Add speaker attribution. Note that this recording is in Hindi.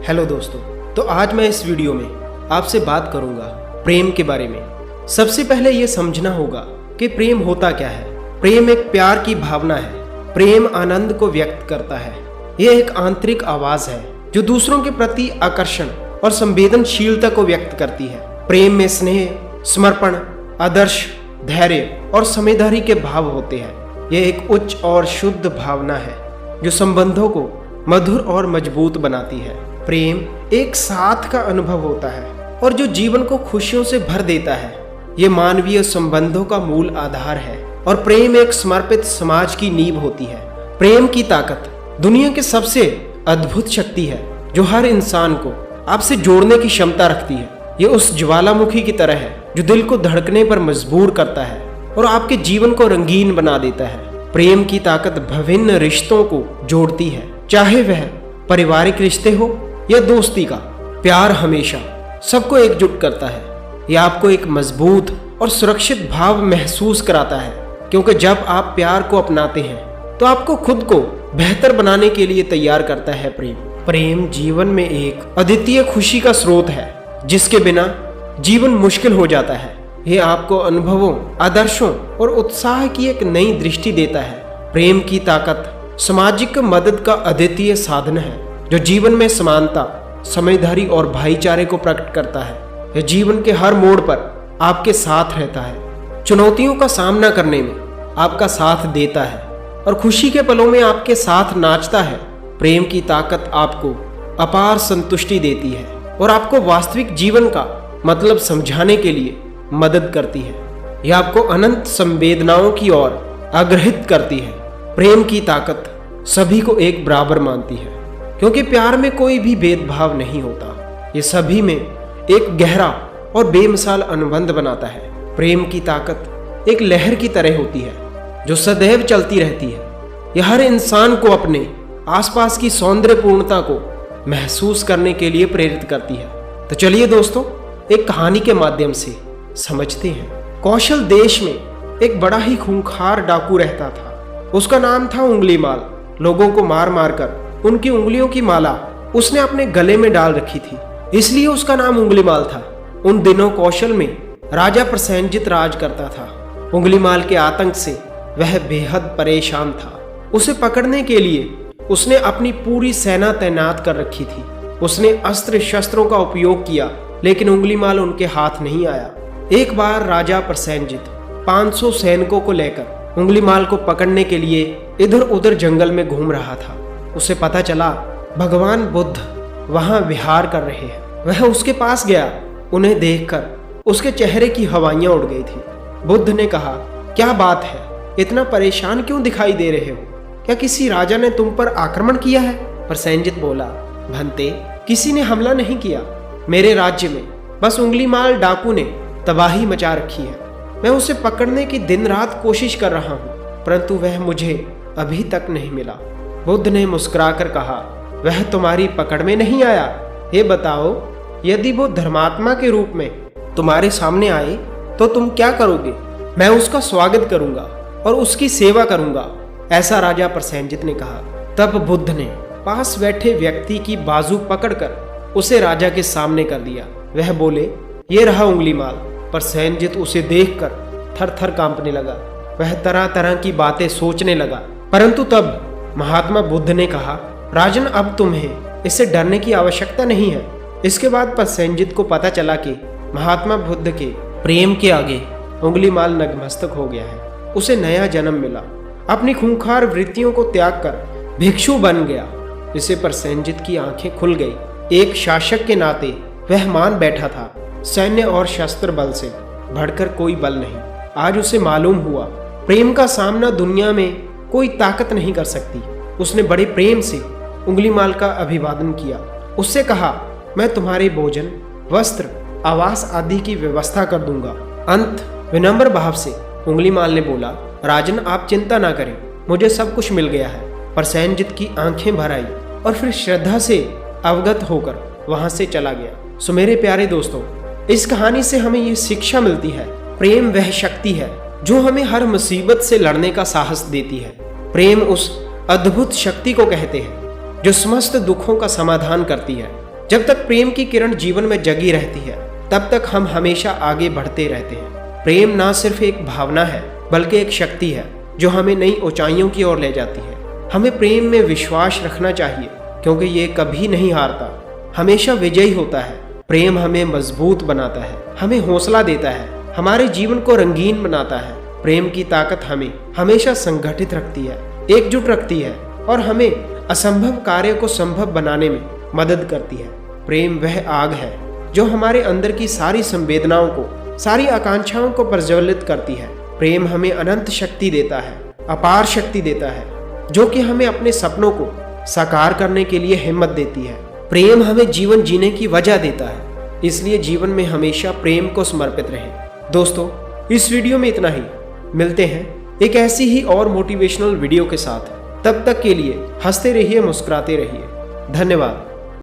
Speaker 1: हेलो दोस्तों, तो आज मैं इस वीडियो में आपसे बात करूंगा प्रेम के बारे में। सबसे पहले ये समझना होगा कि प्रेम होता क्या है। प्रेम एक प्यार की भावना है। प्रेम आनंद को व्यक्त करता है। यह एक आंतरिक आवाज है जो दूसरों के प्रति आकर्षण और संवेदनशीलता को व्यक्त करती है। प्रेम में स्नेह, समर्पण, आदर्श, धैर्य और समझदारी के भाव होते हैं। यह एक उच्च और शुद्ध भावना है जो संबंधों को मधुर और मजबूत बनाती है। प्रेम एक साथ का अनुभव होता है और जो जीवन को खुशियों से भर देता है। ये मानवीय संबंधों का मूल आधार है और प्रेम एक समर्पित समाज की नींव होती है। प्रेम की ताकत दुनिया की सबसे अद्भुत शक्ति है जो हर इंसान को आपसे जोड़ने की क्षमता रखती है। ये उस ज्वालामुखी की तरह है जो दिल को धड़कने पर मजबूर करता है और आपके जीवन को रंगीन बना देता है। प्रेम की ताकत विभिन्न रिश्तों को जोड़ती है, चाहे वह पारिवारिक रिश्ते हो या दोस्ती का। प्यार हमेशा सबको एकजुट करता है। यह आपको एक मजबूत और सुरक्षित भाव महसूस कराता है, क्योंकि जब आप प्यार को अपनाते हैं तो आपको खुद को बेहतर बनाने के लिए तैयार करता है। प्रेम जीवन में एक अद्वितीय खुशी का स्रोत है जिसके बिना जीवन मुश्किल हो जाता है। यह आपको अनुभवों, आदर्शों और उत्साह की एक नई दृष्टि देता है। प्रेम की ताकत सामाजिक मदद का अद्वितीय साधन है जो जीवन में समानता, समझदारी और भाईचारे को प्रकट करता है। यह जीवन के हर मोड़ पर आपके साथ रहता है, चुनौतियों का सामना करने में आपका साथ देता है और खुशी के पलों में आपके साथ नाचता है। प्रेम की ताकत आपको अपार संतुष्टि देती है और आपको वास्तविक जीवन का मतलब समझाने के लिए मदद करती है। यह आपको अनंत संवेदनाओं की ओर आग्रहित करती है। प्रेम की ताकत सभी को एक बराबर मानती है, क्योंकि प्यार में कोई भी भेदभाव नहीं होता। ये सभी में एक गहरा और बेमिसाल अनुबंध बनाता है। प्रेम की ताकत एक लहर की तरह होती है जो सदैव चलती रहती है। यह हर इंसान को अपने आसपास की सौंदर्यपूर्णता को महसूस करने के लिए प्रेरित करती है। तो चलिए दोस्तों, एक कहानी के माध्यम से समझते हैं। कौशल देश में एक बड़ा ही खूंखार डाकू रहता था। उसका नाम था उंगलीमाल। लोगों को मार मार कर उनकी उंगलियों की माला उसने अपने गले में डाल रखी थी, इसलिए उसका नाम उंगलीमाल था। उन दिनों कौशल में राजा प्रसेनजित राज करता था। उंगलीमाल के आतंक से वह बेहद परेशान था। उसे पकड़ने के लिए उसने अपनी पूरी सेना तैनात कर रखी थी। उसने अस्त्र शस्त्रों का उपयोग किया, लेकिन उंगलीमाल उनके हाथ नहीं आया। एक बार राजा प्रसेनजित 500 सैनिकों को लेकर उंगलीमाल को पकड़ने के लिए इधर उधर जंगल में घूम रहा था। उसे पता चला भगवान बुद्ध वहां विहार कर रहे हैं। वह उसके पास गया। उन्हें देखकर उसके चेहरे की हवाइयां उड़ गई थी। बुद्ध ने कहा, क्या बात है, इतना परेशान क्यों दिखाई दे रहे हो? क्या किसी राजा ने तुम पर आक्रमण किया है? प्रसेनजित बोला, भंते, किसी ने हमला नहीं किया। मेरे राज्य में बस उंगलीमाल डाकू ने तबाही मचा रखी है। मैं उसे पकड़ने की दिन रात कोशिश कर रहा हूँ, परंतु वह मुझे अभी तक नहीं मिला। बुद्ध ने मुस्कुराकर कहा, वह तुम्हारी पकड़ में नहीं आया? ये बताओ, यदि वो धर्मात्मा के रूप में तुम्हारे सामने आए तो तुम क्या करोगे? मैं उसका स्वागत करूंगा और उसकी सेवा करूंगा, ऐसा राजा प्रसेनजित ने कहा। तब बुद्ध ने पास बैठे व्यक्ति की बाजू पकड़कर उसे राजा के सामने कर दिया। वह बोले, ये रहा उंगलीमाल। प्रसेनजित उसे देखकर थर थर कांपने लगा। वह तरह तरह की बातें सोचने लगा, परंतु तब महात्मा बुद्ध ने कहा, राजन, अब तुम्हें इससे डरने की आवश्यकता नहीं है। इसके बाद प्रसेनजित को पता चला कि महात्मा बुद्ध के प्रेम के आगे उंगलीमाल नतमस्तक हो गया है। उसे नया जन्म मिला, अपनी खूंखार वृत्तियों को त्याग कर भिक्षु बन गया। इससे प्रसेनजित की आंखें खुल गई। एक शासक के नाते वह मान बैठा था, सैन्य और शस्त्र बल से बढ़कर कोई बल नहीं। आज उसे मालूम हुआ, प्रेम का सामना दुनिया में कोई ताकत नहीं कर सकती। उसने बड़े प्रेम से उंगलीमाल का अभिवादन किया। उससे कहा, मैं तुम्हारे भोजन, वस्त्र, आवास आदि की व्यवस्था कर दूंगा। अंत विनम्र भाव से उंगलीमाल ने बोला, राजन, आप चिंता ना करें, मुझे सब कुछ मिल गया है। प्रसेनजित की आंखें भर आई और फिर श्रद्धा से अवगत होकर वहां से चला गया। सो मेरे प्यारे दोस्तों, इस कहानी से हमें ये शिक्षा मिलती है, प्रेम वह शक्ति है जो हमें हर मुसीबत से लड़ने का साहस देती है। प्रेम उस अद्भुत शक्ति को कहते हैं जो समस्त दुखों का समाधान करती है जब तक प्रेम की किरण जीवन में जगी रहती है तब तक हम हमेशा आगे बढ़ते रहते हैं। प्रेम ना सिर्फ एक भावना है बल्कि एक शक्ति है जो हमें नई ऊंचाइयों की ओर ले जाती है। हमें प्रेम में विश्वास रखना चाहिए क्योंकि ये कभी नहीं हारता, हमेशा विजयी होता है। प्रेम हमें मजबूत बनाता है, हमें हौसला देता है, हमारे जीवन को रंगीन बनाता है। प्रेम की ताकत हमें हमेशा संगठित रखती है, एकजुट रखती है और हमें असंभव कार्य को संभव बनाने में मदद करती है। प्रेम वह आग है जो हमारे अंदर की सारी संवेदनाओं को, सारी आकांक्षाओं को प्रज्वलित करती है। प्रेम हमें अनंत शक्ति देता है, अपार शक्ति देता है, जो कि हमें अपने सपनों को साकार करने के लिए हिम्मत देती है। प्रेम हमें जीवन जीने की वजह देता है, इसलिए जीवन में हमेशा प्रेम को समर्पित रहें। दोस्तों, इस वीडियो में इतना ही। मिलते हैं एक ऐसी ही और मोटिवेशनल वीडियो के साथ। तब तक के लिए हंसते रहिए, मुस्कुराते रहिए। धन्यवाद।